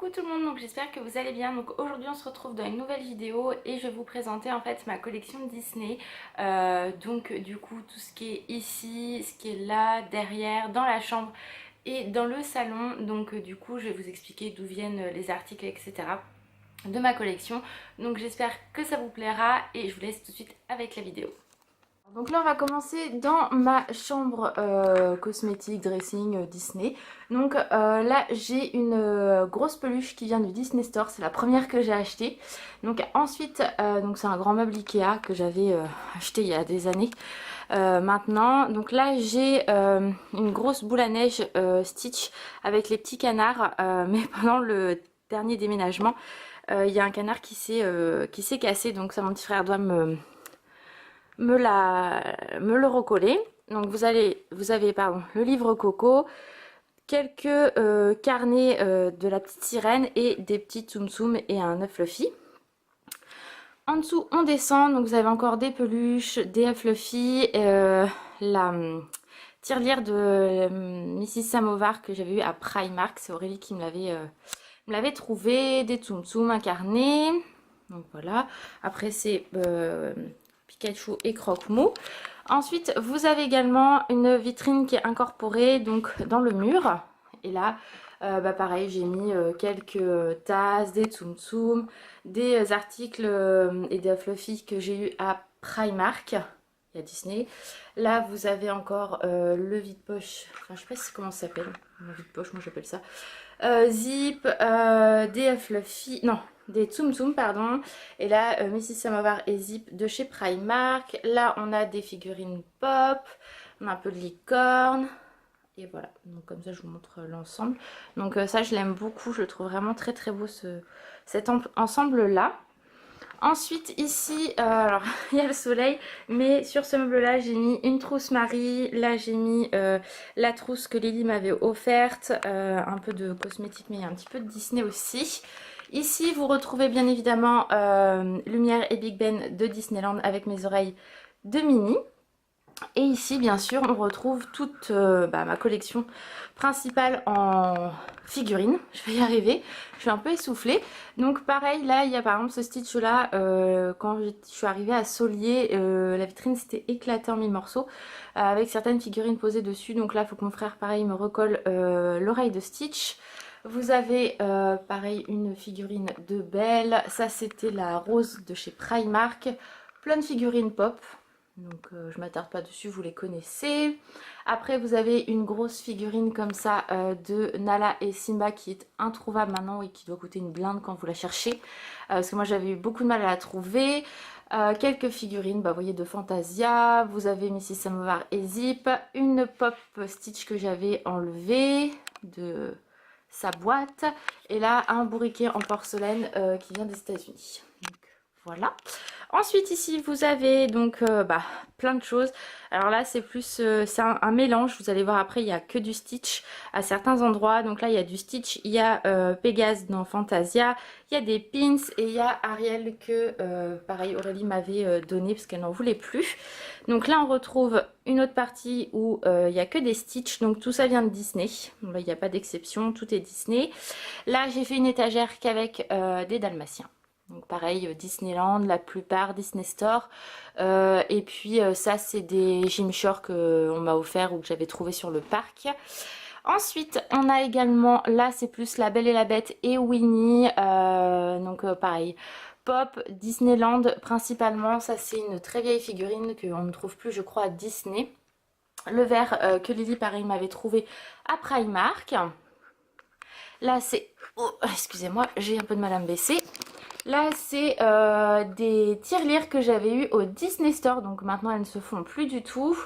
Coucou tout le monde, donc j'espère que vous allez bien. Donc aujourd'hui on se retrouve dans une nouvelle vidéo et je vais vous présenter en fait ma collection Disney. Donc du coup tout ce qui est ici, ce qui est là, derrière, dans la chambre et dans le salon. Donc du coup je vais vous expliquer d'où viennent les articles, etc. de ma collection. Donc j'espère que ça vous plaira et je vous laisse tout de suite avec la vidéo. Donc là on va commencer dans ma chambre cosmétique, dressing, Disney. Donc là j'ai une grosse peluche qui vient du Disney Store, c'est la première que j'ai achetée. Donc ensuite, donc c'est un grand meuble Ikea que j'avais acheté il y a des années maintenant. Donc là j'ai une grosse boule à neige Stitch avec les petits canards, mais pendant le dernier déménagement, il y a un canard qui s'est cassé, donc ça mon petit frère doit me le recoller. Donc vous avez le livre Coco, quelques carnets de la petite sirène et des petits Tsum Tsum et un œuf Fluffy. En dessous on descend, donc vous avez encore des peluches, des œufs Fluffy, la tirelire de Mrs Samovar que j'avais eu à Primark, c'est Aurélie qui me l'avait trouvé, des Tsum Tsum, un carnet. Donc voilà, après c'est Pikachu et Croque-Mou. Ensuite, vous avez également une vitrine qui est incorporée donc dans le mur. Et là, pareil, j'ai mis quelques tasses, des Tsum Tsum, des articles et des Fluffy que j'ai eu à Primark. Il y a Disney. Là, vous avez encore le vide-poche. Enfin, je sais pas comment ça s'appelle. Le vide-poche, moi j'appelle ça. Zip, des Fluffy. Non, des Tsum Tsum, pardon. Et là, Mrs Samovar et Zip de chez Primark. Là, on a des figurines pop. On a un peu de licorne. Et voilà, donc comme ça je vous montre l'ensemble. Donc ça je l'aime beaucoup, je le trouve vraiment très très beau cet ensemble là. Ensuite ici, alors il y a le soleil, mais sur ce meuble là j'ai mis une trousse Marie. Là j'ai mis la trousse que Lily m'avait offerte, un peu de cosmétique mais un petit peu de Disney aussi. Ici vous retrouvez bien évidemment Lumière et Big Ben de Disneyland avec mes oreilles de Minnie. Et ici bien sûr on retrouve toute ma collection principale en figurines. Je vais y arriver, je suis un peu essoufflée. Donc pareil, là il y a par exemple ce Stitch là, quand je suis arrivée à Saulier, la vitrine s'était éclatée en mille morceaux avec certaines figurines posées dessus. Donc là il faut que mon frère pareil me recolle l'oreille de Stitch. Vous avez pareil une figurine de Belle, ça c'était la rose de chez Primark. Plein de figurines pop. Donc je m'attarde pas dessus, vous les connaissez. Après vous avez une grosse figurine comme ça de Nala et Simba qui est introuvable maintenant et qui doit coûter une blinde quand vous la cherchez. Parce que moi j'avais eu beaucoup de mal à la trouver. Quelques figurines, vous voyez, de Fantasia. Vous avez Mrs Samovar et Zip. Une pop Stitch que j'avais enlevée de sa boîte. Et là un bourriquet en porcelaine qui vient des États-Unis. Donc voilà. Ensuite ici vous avez donc plein de choses. Alors là c'est plus c'est un mélange, vous allez voir après il n'y a que du Stitch à certains endroits. Donc là il y a du Stitch, il y a Pégase dans Fantasia, il y a des pins et il y a Ariel que pareil Aurélie m'avait donné parce qu'elle n'en voulait plus. Donc là on retrouve une autre partie où il n'y a que des Stitch, donc tout ça vient de Disney. Donc là il n'y a pas d'exception, tout est Disney. Là j'ai fait une étagère qu'avec des Dalmatiens. Donc pareil, Disneyland, la plupart Disney Store. Et puis ça c'est des Gymshark qu'on m'a offert ou que j'avais trouvé sur le parc. Ensuite on a également, là c'est plus La Belle et la Bête et Winnie. Donc pareil, pop, Disneyland principalement. Ça c'est une très vieille figurine qu'on ne trouve plus je crois à Disney. Le verre que Lily pareil m'avait trouvé à Primark. Là c'est... Oh, excusez-moi, j'ai un peu de mal à me baisser. Là c'est des tirelires que j'avais eu au Disney Store, donc maintenant elles ne se font plus du tout.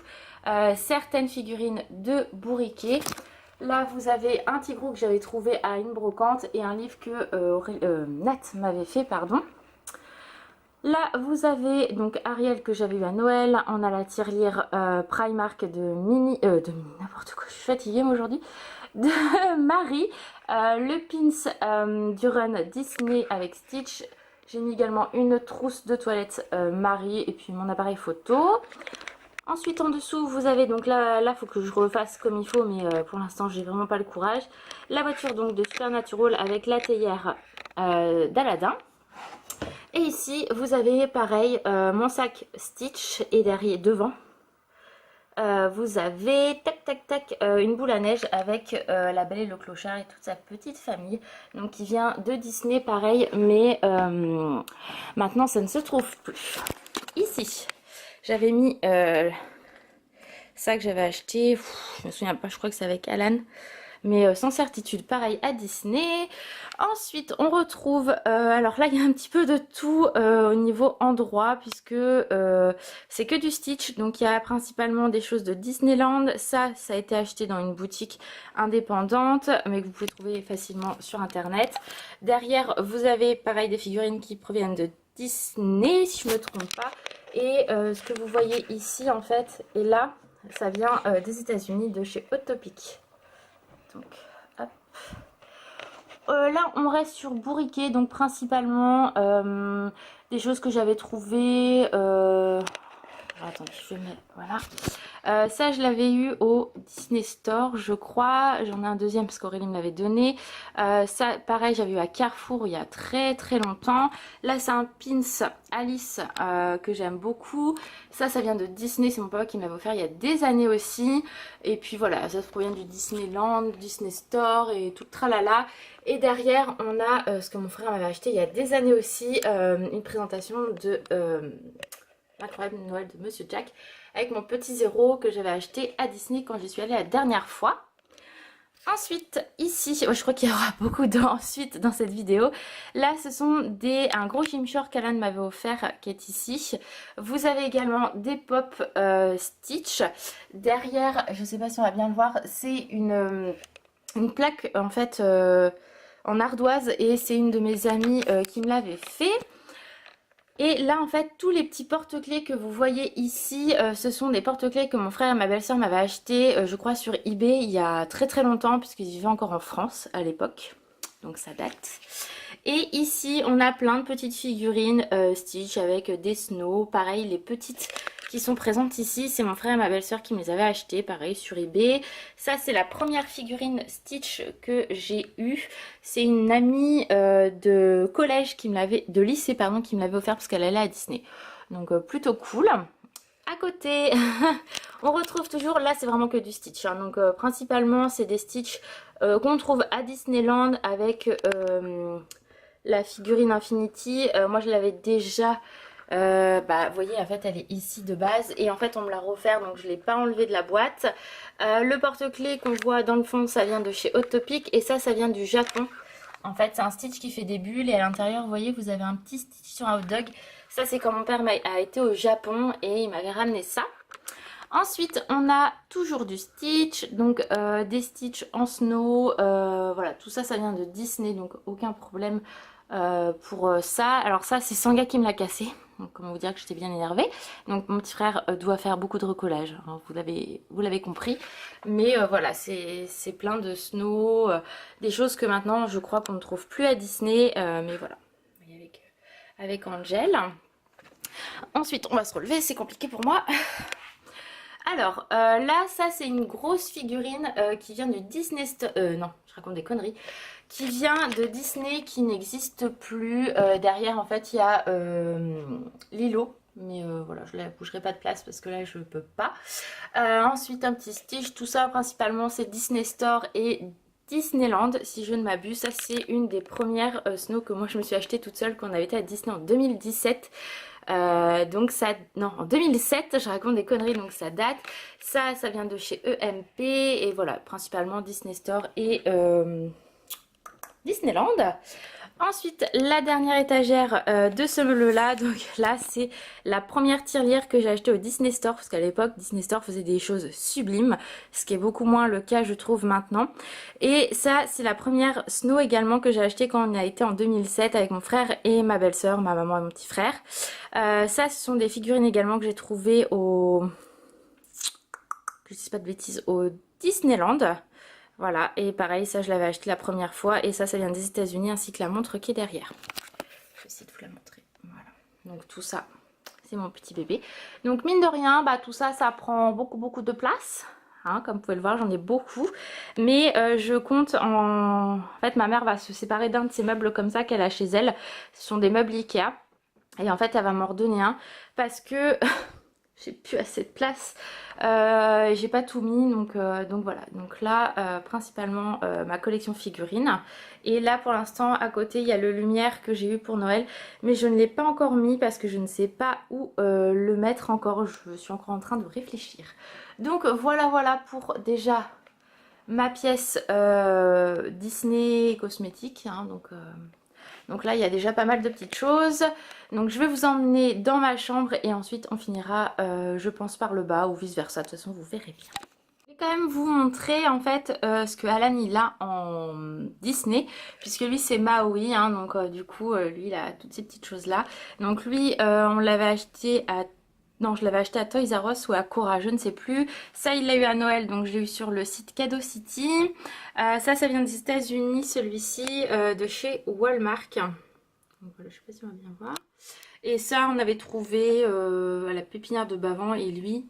Certaines figurines de bourriquet. Là vous avez un tigrou que j'avais trouvé à une brocante et un livre que Nat m'avait fait, pardon. Là vous avez donc Ariel que j'avais eu à Noël. On a la tirelire Primark de Minnie, n'importe quoi, je suis fatiguée moi aujourd'hui, de Marie. Le pins du run Disney avec Stitch. J'ai mis également une trousse de toilette Marie et puis mon appareil photo. Ensuite en dessous vous avez donc là faut que je refasse comme il faut, mais pour l'instant j'ai vraiment pas le courage. La voiture donc de Supernatural avec la théière d'Aladin. Et ici vous avez pareil mon sac Stitch, et derrière devant vous avez tac tac tac une boule à neige avec la Belle et le Clochard et toute sa petite famille, donc qui vient de Disney pareil, mais maintenant ça ne se trouve plus. Ici j'avais mis ça que j'avais acheté, je me souviens pas, je crois que c'est avec Alan, mais sans certitude, pareil à Disney. Ensuite on retrouve, alors là il y a un petit peu de tout au niveau endroit, puisque c'est que du Stitch, donc il y a principalement des choses de Disneyland. Ça a été acheté dans une boutique indépendante, mais que vous pouvez trouver facilement sur internet. Derrière vous avez pareil des figurines qui proviennent de Disney, si je ne me trompe pas. Et ce que vous voyez ici en fait, et là, ça vient des États-Unis, de chez Hot Topic. Donc, hop. Là, on reste sur bourriquet, donc principalement des choses que j'avais trouvées. Attendez, je vais mettre. Voilà. Ça, je l'avais eu au Disney Store, je crois. J'en ai un deuxième parce qu'Aurélie me l'avait donné. Ça, pareil, j'avais eu à Carrefour il y a très très longtemps. Là, c'est un pins Alice que j'aime beaucoup. Ça vient de Disney. C'est mon papa qui me l'avait offert il y a des années aussi. Et puis voilà, ça provient du Disneyland, Disney Store et tout tralala. Et derrière, on a ce que mon frère m'avait acheté il y a des années aussi, une présentation de Incroyable Noël de Monsieur Jack, avec mon petit zéro que j'avais acheté à Disney quand j'y suis allée la dernière fois. Ensuite, ici, je crois qu'il y aura beaucoup d'ensuite dans cette vidéo. Là, ce sont un gros Gymshark qu'Alan m'avait offert, qui est ici. Vous avez également des pop Stitch. Derrière, je ne sais pas si on va bien le voir, c'est une plaque en fait en ardoise, et c'est une de mes amies qui me l'avait fait. Et là en fait tous les petits porte-clés que vous voyez ici, ce sont des porte-clés que mon frère et ma belle-sœur m'avaient acheté je crois sur eBay il y a très très longtemps, puisqu'ils vivaient encore en France à l'époque, donc ça date. Et ici on a plein de petites figurines Stitch avec des snow, pareil les petites qui sont présentes ici, c'est mon frère et ma belle-sœur qui me les avaient achetées, pareil sur eBay. Ça c'est la première figurine Stitch que j'ai eue. C'est une amie de collège qui me l'avait, de lycée pardon, qui me l'avait offert parce qu'elle allait à Disney. Donc plutôt cool. À côté, on retrouve toujours, là c'est vraiment que du Stitch, hein. Donc principalement c'est des Stitch qu'on trouve à Disneyland avec la figurine Infinity. Moi je l'avais déjà... vous voyez en fait elle est ici de base, et en fait on me l'a refaire, donc je ne l'ai pas enlevé de la boîte. Le porte-clés qu'on voit dans le fond, ça vient de chez Hot Topic, et ça vient du Japon. En fait c'est un Stitch qui fait des bulles, et à l'intérieur vous voyez vous avez un petit Stitch sur un hot dog. Ça c'est quand mon père a été au Japon et il m'avait ramené ça. Ensuite on a toujours du Stitch, donc des Stitch en snow, voilà tout ça vient de Disney, donc aucun problème pour ça. Alors ça c'est Sanga qui me l'a cassé, donc comment vous dire que j'étais bien énervée. Donc mon petit frère doit faire beaucoup de recollage, hein, vous l'avez compris. Mais voilà, c'est plein de snow, des choses que maintenant je crois qu'on ne trouve plus à Disney, mais voilà, avec Angel. Ensuite on va se relever, c'est compliqué pour moi. Alors là ça c'est une grosse figurine qui vient du Disney Store, non je raconte des conneries, qui vient de Disney, qui n'existe plus. Derrière en fait il y a Lilo, mais voilà je la bougerai pas de place parce que là je peux pas. Ensuite un petit Stitch, tout ça principalement c'est Disney Store et Disneyland si je ne m'abuse. Ça c'est une des premières snow que moi je me suis achetée toute seule quand on avait été à Disney en 2017. Donc ça, non en 2007, je raconte des conneries, donc ça date. Ça vient de chez EMP, et voilà principalement Disney Store et Disneyland. Ensuite la dernière étagère de ce meuble là, donc là c'est la première tirelire que j'ai achetée au Disney Store, parce qu'à l'époque Disney Store faisait des choses sublimes, ce qui est beaucoup moins le cas je trouve maintenant. Et ça c'est la première snow également que j'ai acheté quand on a été en 2007 avec mon frère et ma belle-sœur, ma maman et mon petit frère. Ça ce sont des figurines également que j'ai trouvées au... je dis pas de bêtises, au Disneyland. Voilà, et pareil, ça je l'avais acheté la première fois, et ça vient des États-Unis, ainsi que la montre qui est derrière. Je vais essayer de vous la montrer. Voilà, donc tout ça, c'est mon petit bébé. Donc mine de rien, bah, tout ça, ça prend beaucoup de place. Hein, comme vous pouvez le voir, j'en ai beaucoup. Mais je compte en... fait, ma mère va se séparer d'un de ces meubles comme ça qu'elle a chez elle. Ce sont des meubles Ikea. Et en fait, elle va m'en redonner un parce que j'ai plus assez de place. J'ai pas tout mis, donc voilà. Donc là, principalement ma collection figurines. Et là, pour l'instant, à côté, il y a le Lumière que j'ai eu pour Noël. Mais je ne l'ai pas encore mis parce que je ne sais pas où le mettre encore. Je suis encore en train de réfléchir. Donc voilà pour déjà ma pièce Disney cosmétique. Hein, donc là, il y a déjà pas mal de petites choses. Donc je vais vous emmener dans ma chambre et ensuite on finira, je pense, par le bas ou vice versa. De toute façon, vous verrez bien. Je vais quand même vous montrer en fait ce que Alan il a en Disney. Puisque lui c'est Maui, hein, donc du coup lui il a toutes ces petites choses là. Donc lui on l'avait acheté à... Non, je l'avais acheté à Toys R Us ou à Cora, je ne sais plus. Ça, il l'a eu à Noël, donc je l'ai eu sur le site Cadeau City. Ça vient des États-Unis, celui-ci, de chez Walmart. Donc voilà, je sais pas si on va bien voir. Et ça, on avait trouvé à la pépinière de Bavant. Et lui,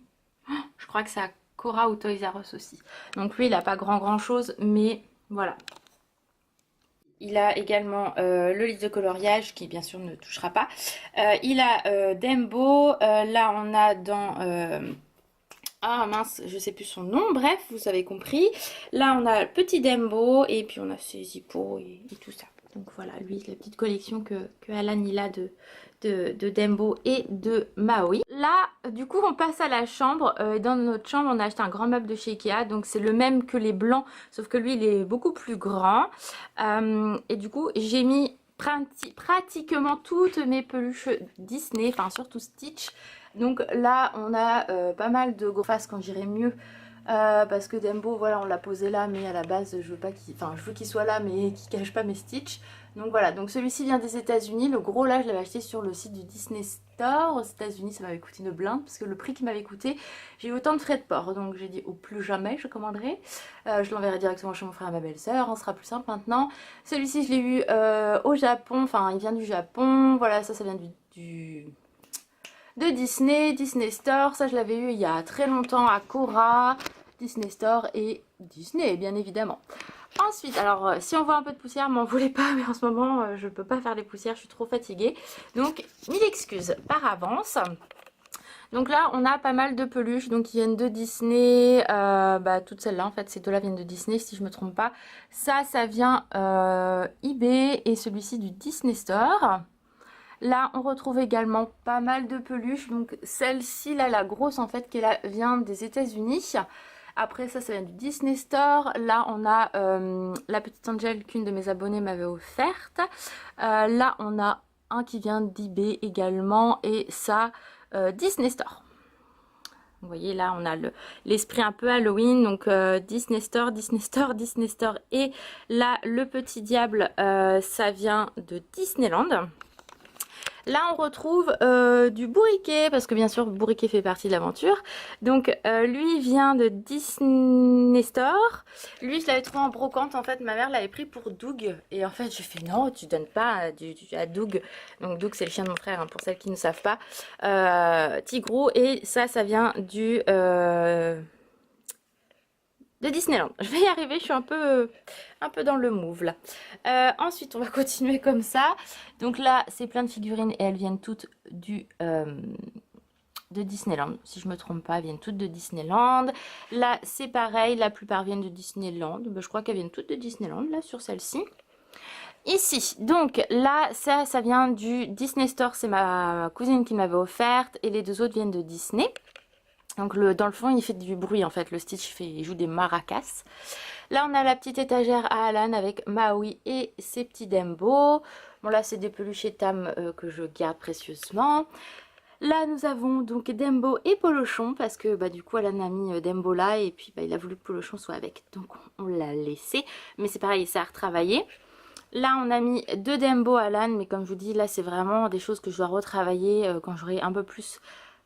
je crois que c'est à Cora ou Toys R Us aussi. Donc lui, il n'a pas grand chose, mais voilà. Il a également le livre de coloriage qui bien sûr ne touchera pas. Il a Dembo. Là on a dans... ah mince, je sais plus son nom. Bref, vous avez compris. Là on a le petit Dembo et puis on a ses hippos et tout ça. Donc voilà, lui, la petite collection que Alan il a de Dembo et de Maui. Là, du coup, on passe à la chambre. Dans notre chambre, on a acheté un grand meuble de chez Ikea. Donc c'est le même que les blancs, sauf que lui, il est beaucoup plus grand. Et du coup, j'ai mis pratiquement toutes mes peluches Disney, enfin surtout Stitch. Donc là, on a pas mal de gros faces quand j'irai mieux. Parce que Dembo, voilà, on l'a posé là, mais à la base, je veux pas qu'il... Enfin, je veux qu'il soit là, mais qu'il cache pas mes Stitch. Donc voilà, donc celui-ci vient des États-Unis. Le gros là, je l'avais acheté sur le site du Disney Store. Aux États-Unis, ça m'avait coûté une blinde, parce que le prix qui m'avait coûté, j'ai eu autant de frais de port. Donc j'ai dit, au plus jamais, je commanderai. Je l'enverrai directement chez mon frère et ma belle-sœur. On sera plus simple maintenant. Celui-ci, je l'ai eu au Japon. Enfin, il vient du Japon. Voilà, ça vient de Disney Store. Ça, je l'avais eu il y a très longtemps à Cora, Disney Store et Disney, bien évidemment. Ensuite, alors si on voit un peu de poussière, m'en voulez pas, mais en ce moment je peux pas faire les poussières, je suis trop fatiguée. Donc, mille excuses par avance. Donc là, on a pas mal de peluches donc qui viennent de Disney. Toutes celles-là, en fait, ces deux-là viennent de Disney, si je me trompe pas. Ça vient eBay et celui-ci du Disney Store. Là, on retrouve également pas mal de peluches. Donc celle-ci, là, la grosse, en fait, qui vient des États-Unis. Après ça vient du Disney Store. Là, on a la petite Angel qu'une de mes abonnées m'avait offerte. Là, on a un qui vient d'eBay également. Et ça, Disney Store. Vous voyez, là, on a l'esprit un peu Halloween. Donc, Disney Store, Disney Store, Disney Store. Et là, le petit diable, ça vient de Disneyland. Là, on retrouve du bourriquet, parce que bien sûr, bourriquet fait partie de l'aventure. Donc, lui vient de Disney Store. Lui, je l'avais trouvé en brocante. En fait, ma mère l'avait pris pour Doug. Et en fait, je fais non, tu donnes pas à Doug. Donc, Doug, c'est le chien de mon frère, hein, pour celles qui ne savent pas. Tigrou. Et ça vient de Disneyland. Je vais y arriver, je suis un peu dans le move là. Ensuite, on va continuer comme ça. Donc là, c'est plein de figurines et elles viennent toutes de Disneyland. Si je me trompe pas, elles viennent toutes de Disneyland. Là, c'est pareil, la plupart viennent de Disneyland. Je crois qu'elles viennent toutes de Disneyland là sur celle-ci. Ici, donc là, ça vient du Disney Store. C'est ma cousine qui m'avait offerte et les deux autres viennent de Disney. Donc dans le fond, il fait du bruit en fait. Le Stitch, il joue des maracas. Là, on a la petite étagère à Alan avec Maui et ses petits Dembo. Bon, là, c'est des peluches et Tam que je garde précieusement. Là, nous avons donc Dembo et Polochon parce que du coup, Alan a mis Dembo là et puis il a voulu que Polochon soit avec. Donc, on l'a laissé. Mais c'est pareil, ça a retravaillé. Là, on a mis deux Dembo à Alan, mais comme je vous dis, là, c'est vraiment des choses que je dois retravailler quand j'aurai un peu plus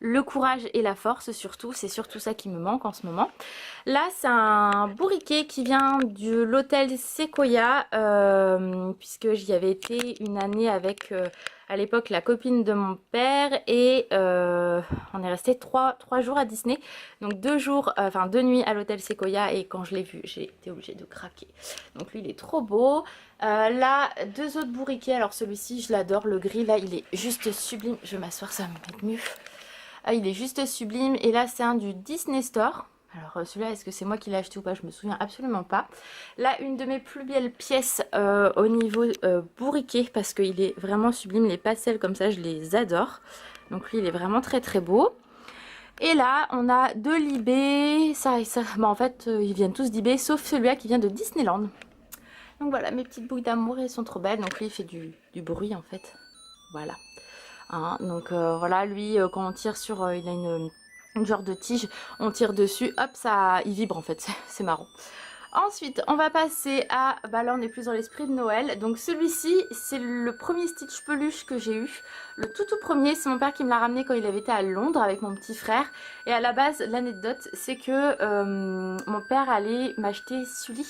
le courage et la force surtout, c'est surtout ça qui me manque en ce moment. Là c'est un bourriquet qui vient de l'hôtel Sequoia, puisque j'y avais été une année avec à l'époque la copine de mon père et on est resté 3 jours à Disney, donc 2 jours, enfin 2 nuits à l'hôtel Sequoia, et quand je l'ai vu j'ai été obligée de craquer. Donc lui il est trop beau. Là 2 autres bourriquets, alors celui-ci je l'adore, le gris là il est juste sublime, je vais m'asseoir ça va me mettre mieux. Ah, il est juste sublime. Et là c'est un du Disney Store. Alors celui-là, est-ce que c'est moi qui l'ai acheté ou pas? Je me souviens absolument pas. Là, une de mes plus belles pièces au niveau bourriquet, parce qu'il est vraiment sublime. Les pastels comme ça, je les adore. Donc lui, il est vraiment très très beau. Et là, on a de l'eBay. Ça et ça. Bah, en fait, ils viennent tous d'eBay, sauf celui-là qui vient de Disneyland. Donc voilà, mes petites bouilles d'amour, elles sont trop belles. Donc lui, il fait du bruit en fait. Voilà. Hein, donc voilà, lui quand on tire sur, il a une genre de tige, on tire dessus, hop, ça, il vibre en fait, c'est marrant. Ensuite, on va passer à, bah là on est plus dans l'esprit de Noël, donc celui-ci, c'est le premier Stitch peluche que j'ai eu, le tout premier, c'est mon père qui me l'a ramené quand il avait été à Londres avec mon petit frère, et à la base, l'anecdote, c'est que mon père allait m'acheter Sully,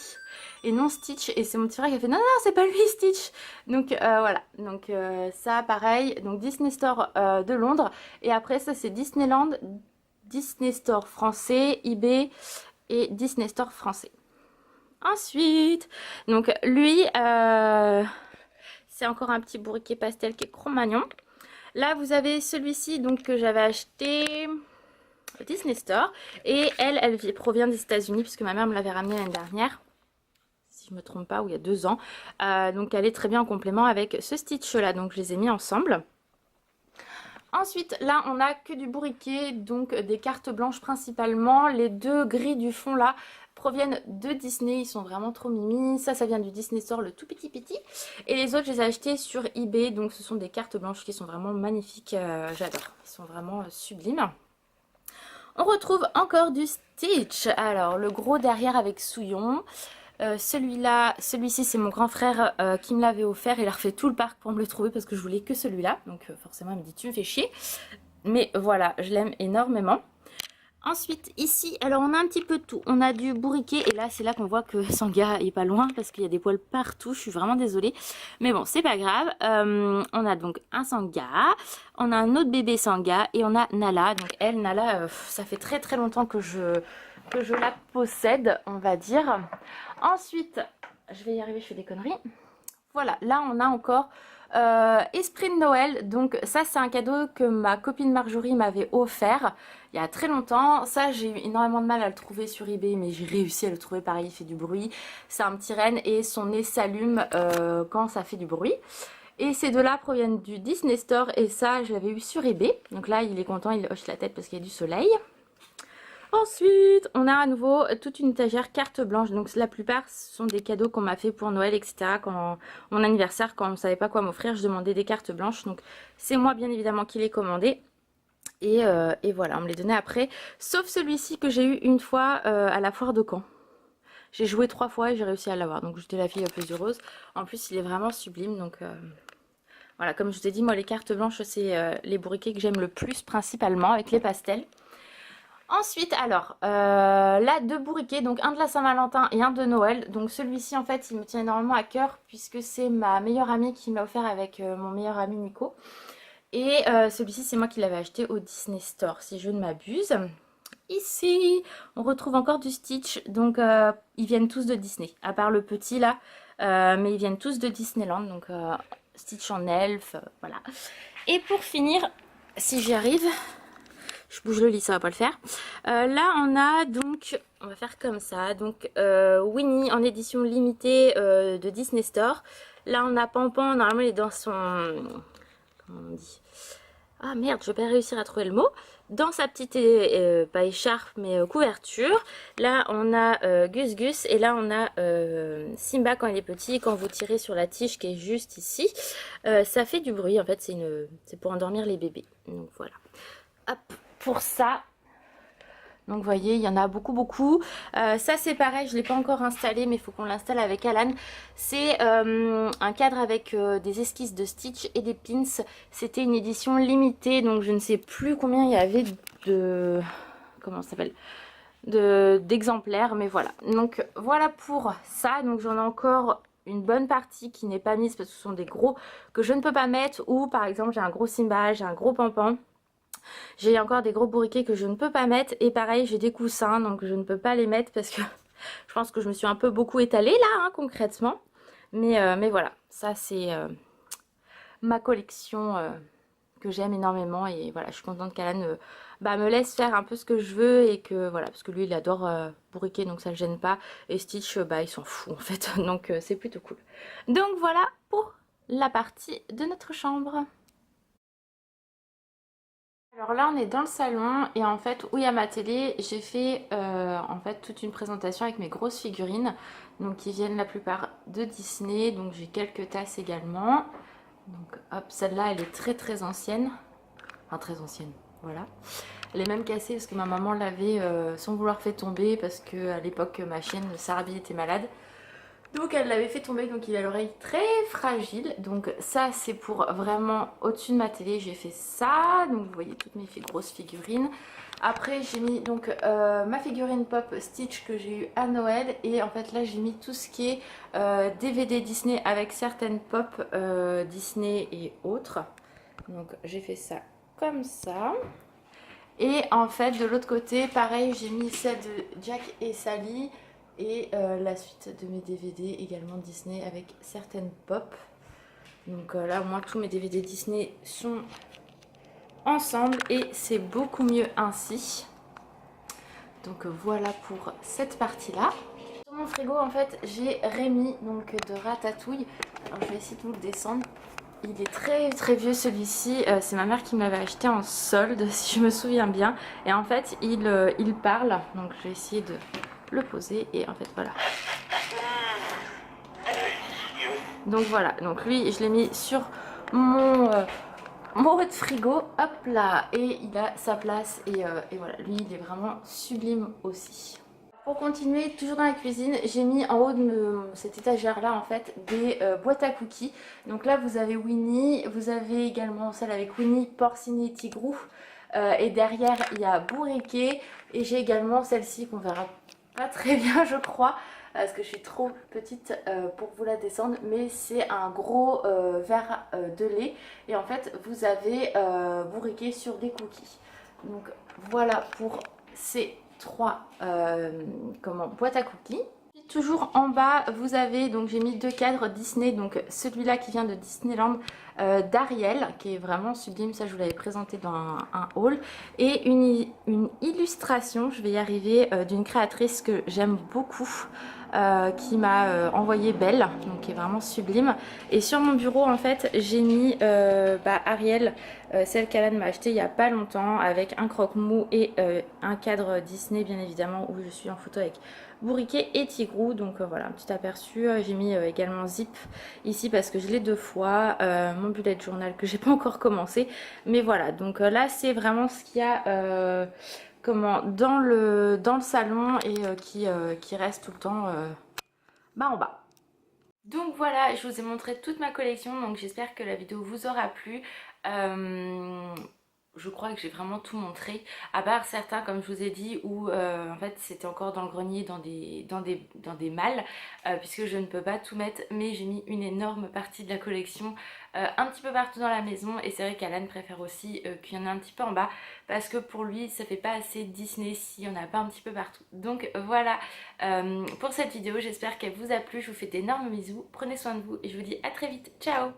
et non Stitch, et c'est mon petit frère qui a fait non c'est pas lui Stitch. Donc voilà, donc ça pareil, donc Disney Store de Londres, et après ça c'est Disneyland, Disney Store français, eBay et Disney Store français. Ensuite, donc lui c'est encore un petit bourriquet pastel qui est Cro-Magnon. Là vous avez celui-ci donc que j'avais acheté au Disney Store, et elle provient des États-Unis puisque ma mère me l'avait ramené l'année dernière, si je me trompe pas, ou il y a 2 ans. Donc elle est très bien en complément avec ce Stitch là, donc je les ai mis ensemble. Ensuite là on a que du bourriquet, donc des cartes blanches principalement. Les 2 gris du fond là proviennent de Disney, ils sont vraiment trop mimi. Ça vient du Disney Store, le tout petit. Et les autres je les ai achetés sur eBay, donc ce sont des cartes blanches qui sont vraiment magnifiques, j'adore, ils sont vraiment sublimes. On retrouve encore du Stitch, alors le gros derrière avec Souillon. Celui-ci c'est mon grand frère qui me l'avait offert, il a refait tout le parc pour me le trouver parce que je voulais que celui-là, donc forcément il me dit tu me fais chier, mais voilà, je l'aime énormément. Ensuite ici, alors on a un petit peu de tout, on a du bourriquet, et là c'est là qu'on voit que Sanga est pas loin parce qu'il y a des poils partout, je suis vraiment désolée, mais bon c'est pas grave. On a donc un Sanga, on a un autre bébé Sanga, et on a Nala. Donc elle, Nala, ça fait très longtemps que je la possède, on va dire. Ensuite, je vais y arriver, je fais des conneries. Voilà, là on a encore Esprit de Noël. Donc ça c'est un cadeau que ma copine Marjorie m'avait offert il y a très longtemps. Ça j'ai eu énormément de mal à le trouver sur eBay, mais j'ai réussi à le trouver, pareil, il fait du bruit. C'est un petit renne et son nez s'allume quand ça fait du bruit. Et ces 2-là proviennent du Disney Store, et ça je l'avais eu sur eBay. Donc là il est content, il hoche la tête parce qu'il y a du soleil. Ensuite, on a à nouveau toute une étagère carte blanche. Donc la plupart sont des cadeaux qu'on m'a fait pour Noël, etc. Quand mon anniversaire, quand on ne savait pas quoi m'offrir, je demandais des cartes blanches. Donc c'est moi bien évidemment qui les commandé. Et voilà, on me les donnait après. Sauf celui-ci que j'ai eu une fois à la foire de Caen. J'ai joué 3 fois et j'ai réussi à l'avoir. Donc j'étais la fille la plus heureuse. En plus, il est vraiment sublime. Donc voilà, comme je vous ai dit, moi les cartes blanches, c'est les bourriquets que j'aime le plus principalement avec les pastels. Ensuite, alors, là 2 bourriquets, donc un de la Saint-Valentin et un de Noël. Donc celui-ci en fait il me tient énormément à cœur puisque c'est ma meilleure amie qui m'a offert avec mon meilleur ami Nico. Et celui-ci c'est moi qui l'avais acheté au Disney Store si je ne m'abuse. Ici on retrouve encore du Stitch, donc ils viennent tous de Disney, à part le petit là, mais ils viennent tous de Disneyland, donc Stitch en elfe, voilà. Et pour finir, si j'y arrive... Je bouge le lit, ça va pas le faire. Là, on a donc, on va faire comme ça. Donc, Winnie en édition limitée de Disney Store. Là, on a Pampan. Normalement, il est dans son... Comment on dit? Ah merde, je vais pas réussir à trouver le mot. Dans sa petite, pas écharpe, mais couverture. Là, on a Gus Gus. Et là, on a Simba quand il est petit. Quand vous tirez sur la tige qui est juste ici, ça fait du bruit. En fait, c'est pour endormir les bébés. Donc, voilà. Hop. Pour ça, Donc vous voyez, il y en a beaucoup. Ça c'est pareil, je ne l'ai pas encore installé, mais il faut qu'on l'installe avec Alan. C'est un cadre avec des esquisses de Stitch et des pins. C'était une édition limitée, donc je ne sais plus combien il y avait de... Comment ça s'appelle, d'exemplaires, mais voilà. Donc voilà pour ça. Donc j'en ai encore une bonne partie qui n'est pas mise parce que ce sont des gros que je ne peux pas mettre, ou par exemple j'ai un gros Simba, j'ai un gros Pampan. J'ai encore des gros bourriquets que je ne peux pas mettre, et pareil j'ai des coussins donc je ne peux pas les mettre parce que je pense que je me suis un peu beaucoup étalée là, hein, concrètement. Mais voilà, ça c'est ma collection que j'aime énormément, et voilà, je suis contente qu'Alan me laisse faire un peu ce que je veux, et que voilà, parce que lui il adore bourriquet donc ça le gêne pas, et Stitch il s'en fout en fait, donc c'est plutôt cool. Donc voilà pour la partie de notre chambre. Alors là on est dans le salon, et en fait où il y a ma télé, j'ai fait en fait toute une présentation avec mes grosses figurines, donc qui viennent la plupart de Disney. Donc j'ai quelques tasses également. Donc hop, celle-là elle est très ancienne, enfin très ancienne, voilà. Elle est même cassée parce que ma maman l'avait sans vouloir fait tomber, parce que à l'époque ma chienne Sarabi était malade. Donc elle l'avait fait tomber, donc il a l'oreille très fragile. Donc ça c'est pour vraiment au-dessus de ma télé, j'ai fait ça. Donc vous voyez toutes mes grosses figurines. Après j'ai mis donc ma figurine pop Stitch que j'ai eu à Noël. Et en fait là j'ai mis tout ce qui est DVD Disney avec certaines pop Disney et autres. Donc j'ai fait ça comme ça. Et en fait de l'autre côté pareil, j'ai mis celle de Jack et Sally, et la suite de mes DVD également Disney avec certaines pop. Donc là au moins tous mes DVD Disney sont ensemble, et c'est beaucoup mieux ainsi. Donc voilà pour cette partie là. Sur mon frigo en fait j'ai Rémi donc de Ratatouille. Alors je vais essayer de vous le descendre. Il est très vieux celui-ci, c'est ma mère qui me l'avait acheté en solde si je me souviens bien. Et en fait il parle, donc je vais essayer de le poser, et en fait voilà. Donc voilà, donc lui je l'ai mis sur mon haut de frigo, hop là, et il a sa place, et voilà, lui il est vraiment sublime aussi. Pour continuer, toujours dans la cuisine, j'ai mis en haut de cette étagère là en fait des boîtes à cookies. Donc là vous avez Winnie, vous avez également celle avec Winnie, Porcinet et Tigrou, et derrière il y a Bourriquet, et j'ai également celle-ci qu'on verra pas très bien je crois, parce que je suis trop petite pour vous la descendre, mais c'est un gros verre de lait, et en fait vous avez Bourriquet sur des cookies. Donc voilà pour ces trois boîtes à cookies. Toujours en bas vous avez, donc j'ai mis deux cadres Disney, donc celui-là qui vient de Disneyland d'Ariel, qui est vraiment sublime, ça je vous l'avais présenté dans un haul, et une illustration, je vais y arriver, d'une créatrice que j'aime beaucoup, qui m'a envoyé Belle, donc qui est vraiment sublime. Et sur mon bureau en fait j'ai mis Ariel, celle qu'Alan m'a acheté il y a pas longtemps, avec un croque-mou et un cadre Disney bien évidemment, où je suis en photo avec Bourriquet et Tigrou. Donc voilà, un petit aperçu. J'ai mis également Zip ici parce que je l'ai deux fois, mon bullet journal que j'ai pas encore commencé, mais voilà. Donc là c'est vraiment ce qu'il y a dans le salon, et qui reste tout le temps en bas. Donc voilà, je vous ai montré toute ma collection, donc j'espère que la vidéo vous aura plu. Je crois que j'ai vraiment tout montré, à part certains comme je vous ai dit où en fait c'était encore dans le grenier, dans des malles, puisque je ne peux pas tout mettre, mais j'ai mis une énorme partie de la collection un petit peu partout dans la maison. Et c'est vrai qu'Alan préfère aussi qu'il y en ait un petit peu en bas, parce que pour lui ça fait pas assez Disney s'il n'y en a pas un petit peu partout. Donc voilà pour cette vidéo, j'espère qu'elle vous a plu, je vous fais d'énormes bisous, prenez soin de vous et je vous dis à très vite, ciao.